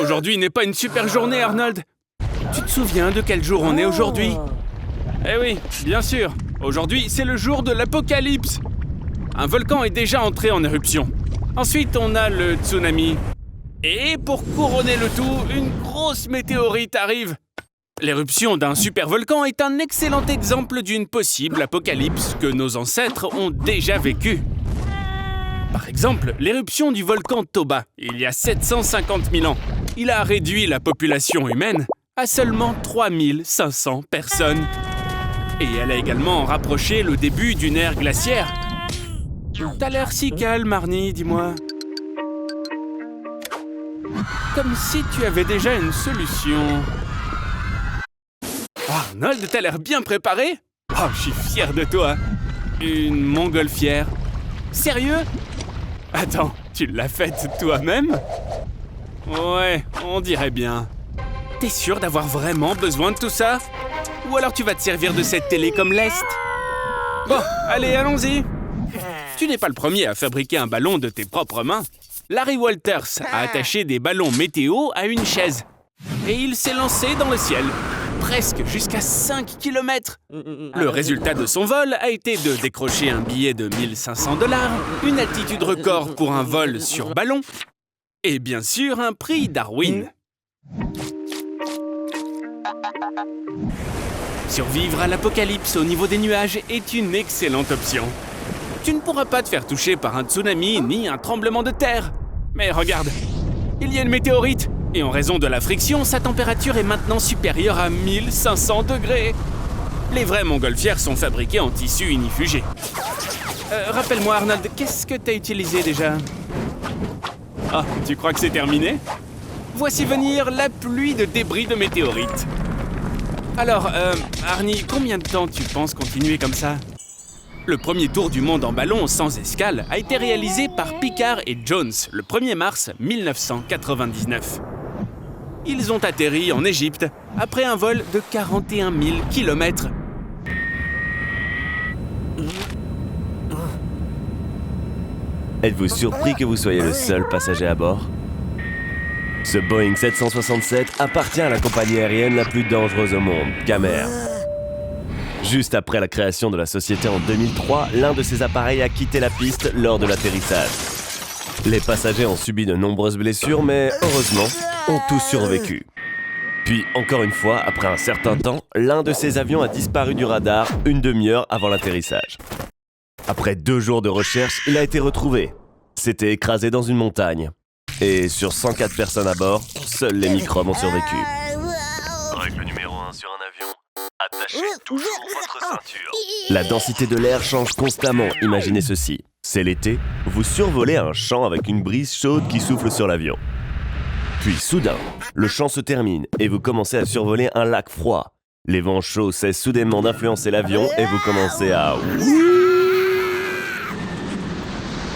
Aujourd'hui n'est pas une super journée, Arnold. Tu te souviens de quel jour on est aujourd'hui? Eh oui, bien sûr. Aujourd'hui, c'est le jour de l'apocalypse. Un volcan est déjà entré en éruption. Ensuite, on a le tsunami. Et pour couronner le tout, une grosse météorite arrive. L'éruption d'un supervolcan est un excellent exemple d'une possible apocalypse que nos ancêtres ont déjà vécue. Par exemple, l'éruption du volcan Toba, il y a 750 000 ans. Il a réduit la population humaine à seulement 3500 personnes. Et elle a également rapproché le début d'une ère glaciaire. T'as l'air si calme, Arnie, dis-moi. Comme si tu avais déjà une solution. Arnold, t'as l'air bien préparé? Oh, je suis fier de toi. Une montgolfière. Sérieux? Attends, tu l'as faite toi-même? Ouais, on dirait bien. T'es sûr d'avoir vraiment besoin de tout ça? Ou alors tu vas te servir de cette télé comme lest? Bon, allez, allons-y. Tu n'es pas le premier à fabriquer un ballon de tes propres mains. Larry Walters a attaché des ballons météo à une chaise. Et il s'est lancé dans le ciel, presque jusqu'à 5 km. Le résultat de son vol a été de décrocher un billet de 1 500 $, une altitude record pour un vol sur ballon, et bien sûr un prix Darwin. Survivre à l'apocalypse au niveau des nuages est une excellente option. Tu ne pourras pas te faire toucher par un tsunami ni un tremblement de terre. Mais regarde, il y a une météorite, et en raison de la friction, sa température est maintenant supérieure à 1500 degrés. Les vraies montgolfières sont fabriquées en tissu unifugé. Rappelle-moi, Arnold, qu'est-ce que t'as utilisé déjà? Ah, tu crois que c'est terminé? Voici venir la pluie de débris de météorites. Alors, Arnie, combien de temps tu penses continuer comme ça? Le premier tour du monde en ballon sans escale a été réalisé par Piccard et Jones le 1er mars 1999. Ils ont atterri en Égypte après un vol de 41 000 km. Êtes-vous surpris que vous soyez le seul passager à bord? Ce Boeing 767 appartient à la compagnie aérienne la plus dangereuse au monde, Gamer. Juste après la création de la société en 2003, l'un de ces appareils a quitté la piste lors de l'atterrissage. Les passagers ont subi de nombreuses blessures, mais heureusement, ont tous survécu. Puis, encore une fois, après un certain temps, l'un de ces avions a disparu du radar une demi-heure avant l'atterrissage. Après 2 jours de recherche, il a été retrouvé. S'était écrasé dans une montagne. Et sur 104 personnes à bord, seuls les microbes ont survécu. Règle numéro 1 sur un avion. Attachez toujours votre ceinture. La densité de l'air change constamment, imaginez ceci. C'est l'été, vous survolez un champ avec une brise chaude qui souffle sur l'avion. Puis soudain, le champ se termine et vous commencez à survoler un lac froid. Les vents chauds cessent soudainement d'influencer l'avion et vous commencez à...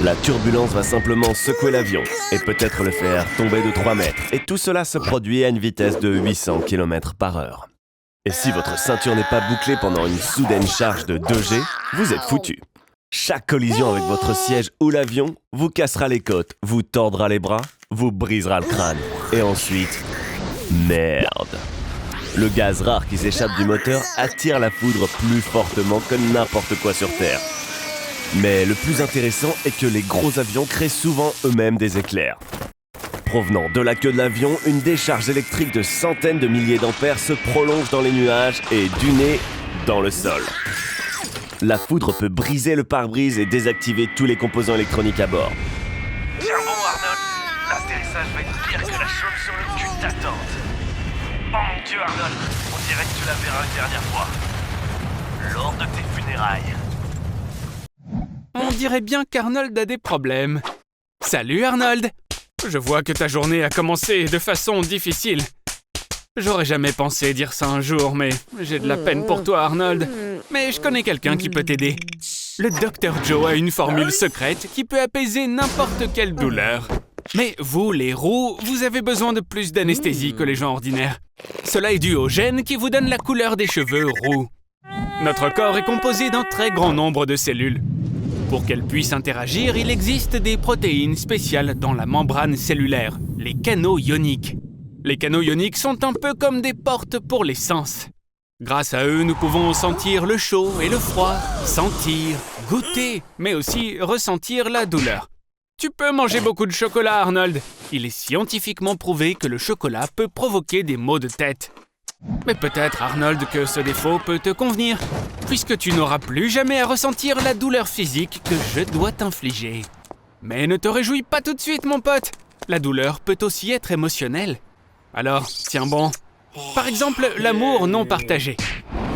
La turbulence va simplement secouer l'avion et peut-être le faire tomber de 3 mètres. Et tout cela se produit à une vitesse de 800 km/h. Et si votre ceinture n'est pas bouclée pendant une soudaine charge de 2G, vous êtes foutu. Chaque collision avec votre siège ou l'avion vous cassera les côtes, vous tordra les bras, vous brisera le crâne. Et ensuite, merde. Le gaz rare qui s'échappe du moteur attire la foudre plus fortement que n'importe quoi sur Terre. Mais le plus intéressant est que les gros avions créent souvent eux-mêmes des éclairs. Provenant de la queue de l'avion, une décharge électrique de centaines de milliers d'ampères se prolonge dans les nuages et du nez dans le sol. La foudre peut briser le pare-brise et désactiver tous les composants électroniques à bord. Tiens bon Arnold, l'atterrissage va être pire que la chauve sur le cul de ta tante. Oh mon Dieu Arnold, on dirait que tu la verras une dernière fois. Lors de tes funérailles. On dirait bien qu'Arnold a des problèmes. Salut Arnold! Je vois que ta journée a commencé de façon difficile. J'aurais jamais pensé dire ça un jour, mais j'ai de la peine pour toi, Arnold. Mais je connais quelqu'un qui peut t'aider. Le Dr Joe a une formule secrète qui peut apaiser n'importe quelle douleur. Mais vous, les roux, vous avez besoin de plus d'anesthésie que les gens ordinaires. Cela est dû au gène qui vous donne la couleur des cheveux roux. Notre corps est composé d'un très grand nombre de cellules. Pour qu'elles puissent interagir, il existe des protéines spéciales dans la membrane cellulaire, les canaux ioniques. Les canaux ioniques sont un peu comme des portes pour les sens. Grâce à eux, nous pouvons sentir le chaud et le froid, sentir, goûter, mais aussi ressentir la douleur. Tu peux manger beaucoup de chocolat, Arnold. Il est scientifiquement prouvé que le chocolat peut provoquer des maux de tête. Mais peut-être, Arnold, que ce défaut peut te convenir, puisque tu n'auras plus jamais à ressentir la douleur physique que je dois t'infliger. Mais ne te réjouis pas tout de suite, mon pote. La douleur peut aussi être émotionnelle. Alors, tiens bon. Par exemple, l'amour non partagé.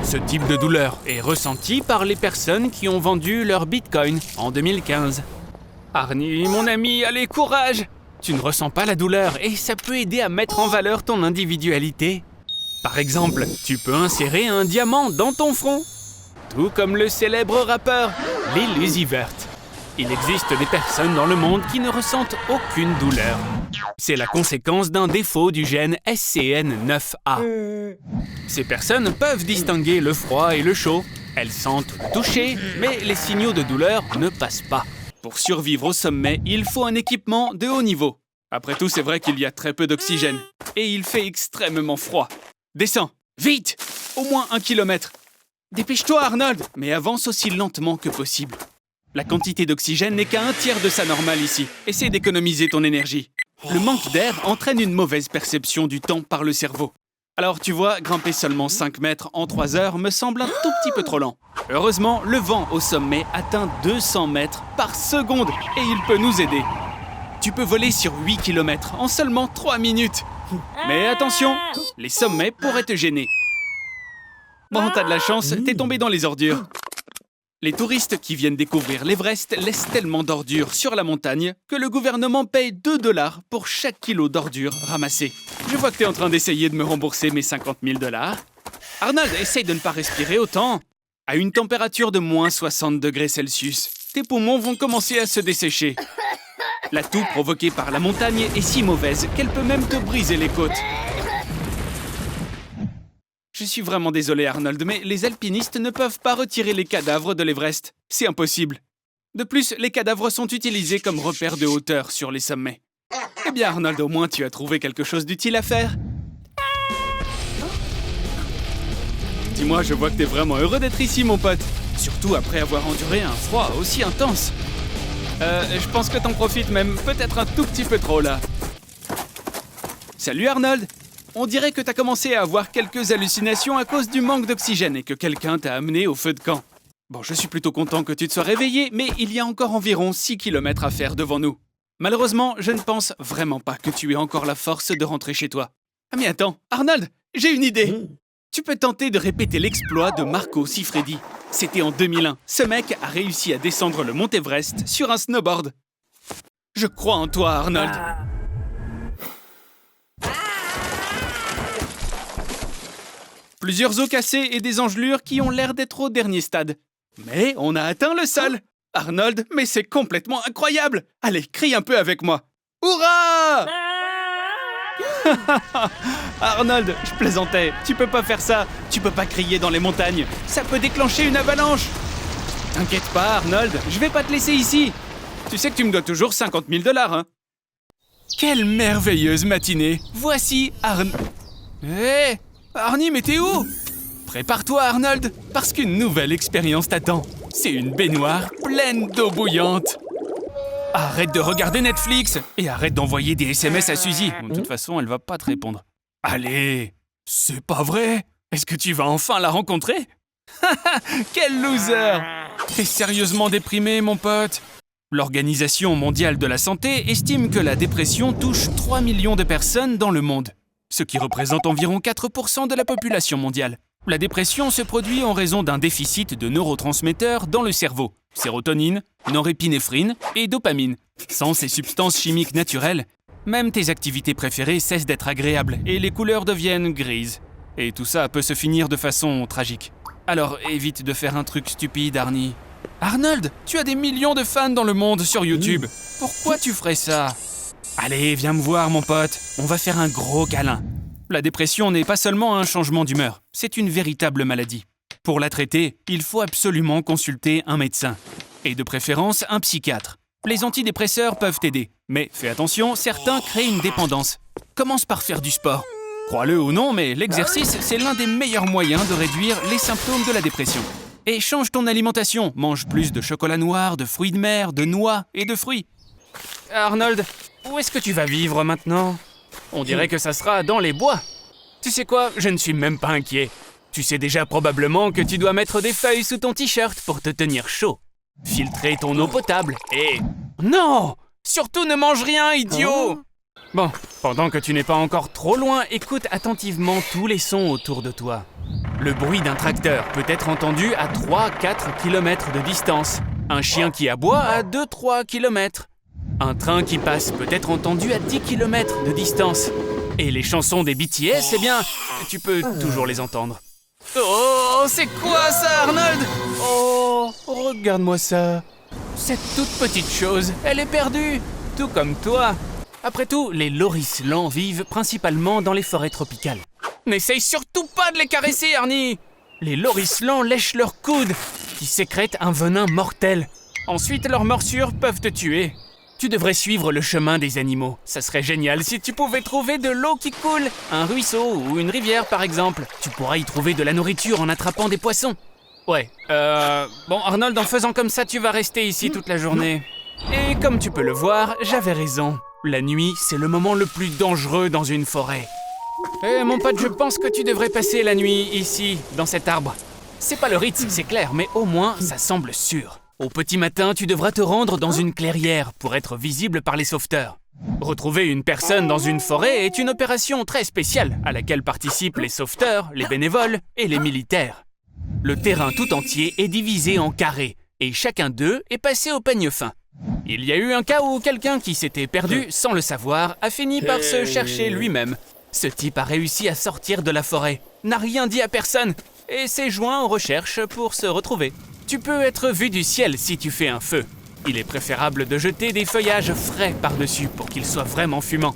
Ce type de douleur est ressenti par les personnes qui ont vendu leur Bitcoin en 2015. Arnie, mon ami, allez, courage! Tu ne ressens pas la douleur et ça peut aider à mettre en valeur ton individualité. Par exemple, tu peux insérer un diamant dans ton front. Tout comme le célèbre rappeur Lil Uzi Vert. Il existe des personnes dans le monde qui ne ressentent aucune douleur. C'est la conséquence d'un défaut du gène SCN9A. Ces personnes peuvent distinguer le froid et le chaud. Elles sentent le toucher, mais les signaux de douleur ne passent pas. Pour survivre au sommet, il faut un équipement de haut niveau. Après tout, c'est vrai qu'il y a très peu d'oxygène. Et il fait extrêmement froid. Descends, vite! Au moins 1 kilomètre. Dépêche-toi, Arnold, mais avance aussi lentement que possible. La quantité d'oxygène n'est qu'à 1/3 de sa normale ici. Essaie d'économiser ton énergie. Le manque d'air entraîne une mauvaise perception du temps par le cerveau. Alors tu vois, grimper seulement 5 mètres en 3 heures me semble un tout petit peu trop lent. Heureusement, le vent au sommet atteint 200 mètres par seconde et il peut nous aider. Tu peux voler sur 8 km en seulement 3 minutes. Mais attention, les sommets pourraient te gêner. Bon, t'as de la chance, t'es tombé dans les ordures. Les touristes qui viennent découvrir l'Everest laissent tellement d'ordures sur la montagne que le gouvernement paye 2 $ pour chaque kilo d'ordures ramassées. Je vois que t'es en train d'essayer de me rembourser mes 50 000 $. Arnold, essaye de ne pas respirer autant. À une température de moins 60 degrés Celsius, tes poumons vont commencer à se dessécher. La toux provoquée par la montagne est si mauvaise qu'elle peut même te briser les côtes. Je suis vraiment désolé, Arnold, mais les alpinistes ne peuvent pas retirer les cadavres de l'Everest. C'est impossible. De plus, les cadavres sont utilisés comme repères de hauteur sur les sommets. Eh bien, Arnold, au moins tu as trouvé quelque chose d'utile à faire. Dis-moi, je vois que t'es vraiment heureux d'être ici, mon pote. Surtout après avoir enduré un froid aussi intense. Je pense que t'en profites même peut-être un tout petit peu trop, là. Salut, Arnold. On dirait que t'as commencé à avoir quelques hallucinations à cause du manque d'oxygène et que quelqu'un t'a amené au feu de camp. Bon, je suis plutôt content que tu te sois réveillé, mais il y a encore environ 6 km à faire devant nous. Malheureusement, je ne pense vraiment pas que tu aies encore la force de rentrer chez toi. Ah mais attends, Arnold, j'ai une idée. Tu peux tenter de répéter l'exploit de Marco Siffredi. C'était en 2001. Ce mec a réussi à descendre le mont Everest sur un snowboard. Je crois en toi, Arnold. Plusieurs os cassés et des engelures qui ont l'air d'être au dernier stade. Mais on a atteint le sol. Arnold, mais c'est complètement incroyable. Allez, crie un peu avec moi. Hurrah! Arnold, je plaisantais. Tu peux pas faire ça. Tu peux pas crier dans les montagnes. Ça peut déclencher une avalanche. T'inquiète pas, Arnold. Je vais pas te laisser ici. Tu sais que tu me dois toujours 50 000 $, hein? Quelle merveilleuse matinée. Voici Arnold. Hé! Arnie, mais t'es où? Prépare-toi, Arnold, parce qu'une nouvelle expérience t'attend. C'est une baignoire pleine d'eau bouillante. Arrête de regarder Netflix et arrête d'envoyer des SMS à Suzy. De toute façon, elle va pas te répondre. Allez, c'est pas vrai? Est-ce que tu vas enfin la rencontrer? Quel loser! T'es sérieusement déprimé, mon pote? L'Organisation mondiale de la santé estime que la dépression touche 3 millions de personnes dans le monde, ce qui représente environ 4% de la population mondiale. La dépression se produit en raison d'un déficit de neurotransmetteurs dans le cerveau, sérotonine, norépinéphrine et dopamine. Sans ces substances chimiques naturelles, même tes activités préférées cessent d'être agréables et les couleurs deviennent grises. Et tout ça peut se finir de façon tragique. Alors évite de faire un truc stupide, Arnie. Arnold, tu as des millions de fans dans le monde sur YouTube. Pourquoi tu ferais ça? Allez, viens me voir, mon pote. On va faire un gros câlin. La dépression n'est pas seulement un changement d'humeur, c'est une véritable maladie. Pour la traiter, il faut absolument consulter un médecin. Et de préférence, un psychiatre. Les antidépresseurs peuvent t'aider, mais fais attention, certains créent une dépendance. Commence par faire du sport. Crois-le ou non, mais l'exercice, c'est l'un des meilleurs moyens de réduire les symptômes de la dépression. Et change ton alimentation. Mange plus de chocolat noir, de fruits de mer, de noix et de fruits. Arnold, où est-ce que tu vas vivre maintenant? On dirait que ça sera dans les bois. Tu sais quoi? Je ne suis même pas inquiet. Tu sais déjà probablement que tu dois mettre des feuilles sous ton t-shirt pour te tenir chaud. Filtrer ton eau potable et... Non! Surtout ne mange rien, idiot! Bon, pendant que tu n'es pas encore trop loin, écoute attentivement tous les sons autour de toi. Le bruit d'un tracteur peut être entendu à 3-4 km de distance. Un chien qui aboie à 2-3 km. Un train qui passe peut être entendu à 10 km de distance. Et les chansons des BTS, eh bien, tu peux toujours les entendre. Oh, c'est quoi ça, Arnold? Oh, regarde-moi ça. Cette toute petite chose, elle est perdue, tout comme toi. Après tout, les loris lents vivent principalement dans les forêts tropicales. N'essaye surtout pas de les caresser, Arnie. Les loris lents lèchent leurs coudes, qui sécrètent un venin mortel. Ensuite, leurs morsures peuvent te tuer. Tu devrais suivre le chemin des animaux. Ça serait génial si tu pouvais trouver de l'eau qui coule. Un ruisseau ou une rivière, par exemple. Tu pourras y trouver de la nourriture en attrapant des poissons. Ouais, bon, Arnold, en faisant comme ça, tu vas rester ici toute la journée. Et comme tu peux le voir, j'avais raison. La nuit, c'est le moment le plus dangereux dans une forêt. Mon pote, je pense que tu devrais passer la nuit ici, dans cet arbre. C'est pas le rite, c'est clair, mais au moins, ça semble sûr. Au petit matin, tu devras te rendre dans une clairière pour être visible par les sauveteurs. Retrouver une personne dans une forêt est une opération très spéciale à laquelle participent les sauveteurs, les bénévoles et les militaires. Le terrain tout entier est divisé en carrés et chacun d'eux est passé au peigne fin. Il y a eu un cas où quelqu'un qui s'était perdu sans le savoir a fini par se chercher lui-même. Ce type a réussi à sortir de la forêt, n'a rien dit à personne et s'est joint aux recherches pour se retrouver. Tu peux être vu du ciel si tu fais un feu. Il est préférable de jeter des feuillages frais par-dessus pour qu'ils soient vraiment fumants.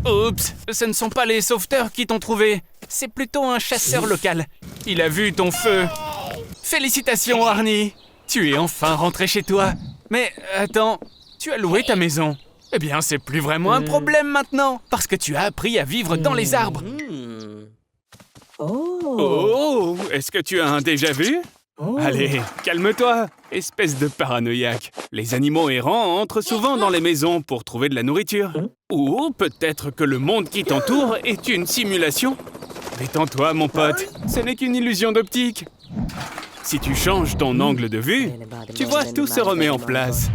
Oups, ce ne sont pas les sauveteurs qui t'ont trouvé. C'est plutôt un chasseur local. Il a vu ton feu. Félicitations, Arnie. Tu es enfin rentré chez toi. Mais attends, tu as loué ta maison. Eh bien, c'est plus vraiment un problème maintenant, parce que tu as appris à vivre dans les arbres. Oh, est-ce que tu as un déjà-vu? Allez, calme-toi, espèce de paranoïaque. Les animaux errants entrent souvent dans les maisons pour trouver de la nourriture. Ou peut-être que le monde qui t'entoure est une simulation. Détends-toi, mon pote, ce n'est qu'une illusion d'optique. Si tu changes ton angle de vue, tu vois, tout se remet en place.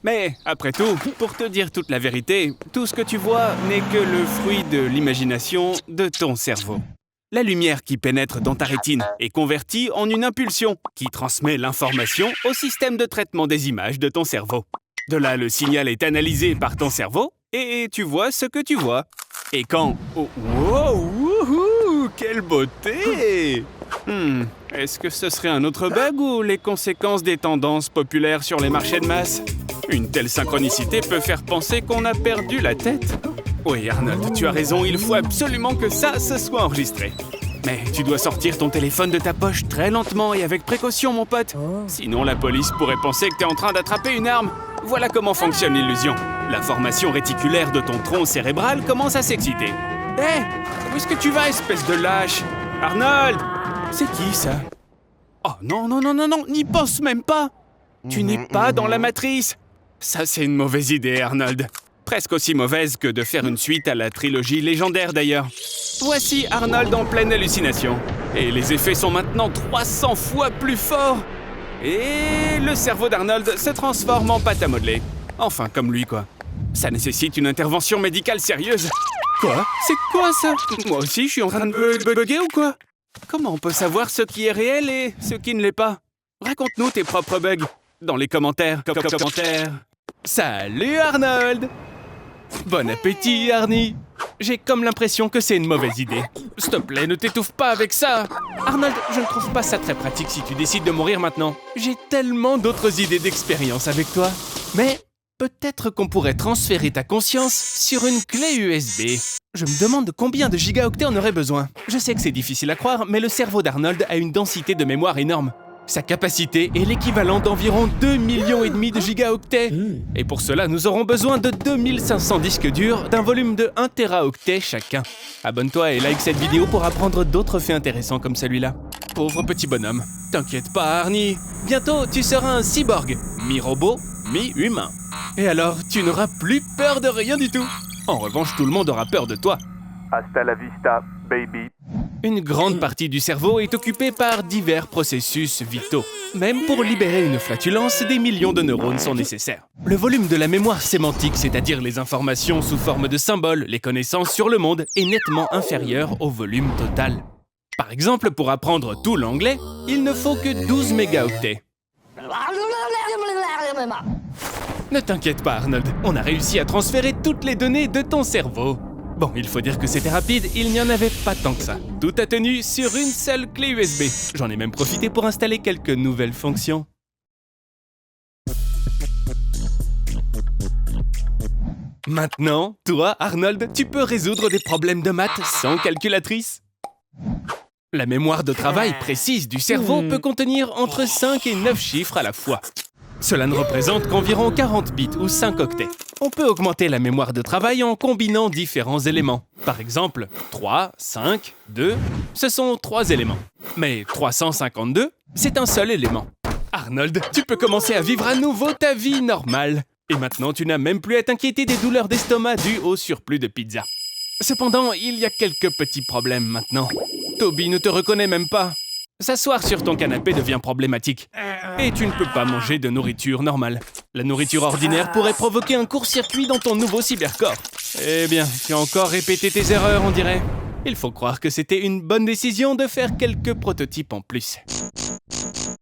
Mais, après tout, pour te dire toute la vérité, tout ce que tu vois n'est que le fruit de l'imagination de ton cerveau. La lumière qui pénètre dans ta rétine est convertie en une impulsion qui transmet l'information au système de traitement des images de ton cerveau. De là, le signal est analysé par ton cerveau et tu vois ce que tu vois. Et quand... Oh, wow, wouhou, quelle beauté! Est-ce que ce serait un autre bug ou les conséquences des tendances populaires sur les marchés de masse? Une telle synchronicité peut faire penser qu'on a perdu la tête. Oui, Arnold, tu as raison, il faut absolument que ça se soit enregistré. Mais tu dois sortir ton téléphone de ta poche très lentement et avec précaution, mon pote. Sinon, la police pourrait penser que tu es en train d'attraper une arme. Voilà comment fonctionne l'illusion. La formation réticulaire de ton tronc cérébral commence à s'exciter. Hé, où est-ce que tu vas, espèce de lâche? Arnold! C'est qui, ça? Oh non, non, non, non, non, n'y pense même pas! Tu n'es pas dans la matrice! Ça, c'est une mauvaise idée, Arnold. Presque aussi mauvaise que de faire une suite à la trilogie légendaire, d'ailleurs. Voici Arnold en pleine hallucination. Et les effets sont maintenant 300 fois plus forts. Et le cerveau d'Arnold se transforme en pâte à modeler. Enfin, comme lui, quoi. Ça nécessite une intervention médicale sérieuse. Quoi? C'est quoi, ça? Moi aussi, je suis en train de bugger ou quoi? Comment on peut savoir ce qui est réel et ce qui ne l'est pas? Raconte-nous tes propres bugs. Dans les commentaires. Salut, Arnold! Bon appétit, Arnie! J'ai comme l'impression que c'est une mauvaise idée. S'il te plaît, ne t'étouffe pas avec ça! Arnold, je ne trouve pas ça très pratique si tu décides de mourir maintenant. J'ai tellement d'autres idées d'expérience avec toi. Mais peut-être qu'on pourrait transférer ta conscience sur une clé USB. Je me demande combien de gigaoctets on aurait besoin. Je sais que c'est difficile à croire, mais le cerveau d'Arnold a une densité de mémoire énorme. Sa capacité est l'équivalent d'environ 2,5 millions de gigaoctets. Et pour cela, nous aurons besoin de 2500 disques durs d'un volume de 1 teraoctet chacun. Abonne-toi et like cette vidéo pour apprendre d'autres faits intéressants comme celui-là. Pauvre petit bonhomme. T'inquiète pas, Arnie. Bientôt, tu seras un cyborg. Mi-robot, mi-humain. Et alors, tu n'auras plus peur de rien du tout. En revanche, tout le monde aura peur de toi. Hasta la vista, baby. Une grande partie du cerveau est occupée par divers processus vitaux. Même pour libérer une flatulence, des millions de neurones sont nécessaires. Le volume de la mémoire sémantique, c'est-à-dire les informations sous forme de symboles, les connaissances sur le monde, est nettement inférieur au volume total. Par exemple, pour apprendre tout l'anglais, il ne faut que 12 mégaoctets. Ne t'inquiète pas, Arnold, on a réussi à transférer toutes les données de ton cerveau. Bon, il faut dire que c'était rapide, il n'y en avait pas tant que ça. Tout a tenu sur une seule clé USB. J'en ai même profité pour installer quelques nouvelles fonctions. Maintenant, toi, Arnold, tu peux résoudre des problèmes de maths sans calculatrice. La mémoire de travail précise du cerveau peut contenir entre 5 et 9 chiffres à la fois. Cela ne représente qu'environ 40 bits ou 5 octets. On peut augmenter la mémoire de travail en combinant différents éléments. Par exemple, 3, 5, 2, ce sont 3 éléments. Mais 352, c'est un seul élément. Arnold, tu peux commencer à vivre à nouveau ta vie normale. Et maintenant, tu n'as même plus à t'inquiéter des douleurs d'estomac dues au surplus de pizza. Cependant, il y a quelques petits problèmes maintenant. Toby ne te reconnaît même pas. S'asseoir sur ton canapé devient problématique. Et tu ne peux pas manger de nourriture normale. La nourriture ordinaire pourrait provoquer un court-circuit dans ton nouveau cybercorps. Eh bien, tu as encore répété tes erreurs, on dirait. Il faut croire que c'était une bonne décision de faire quelques prototypes en plus.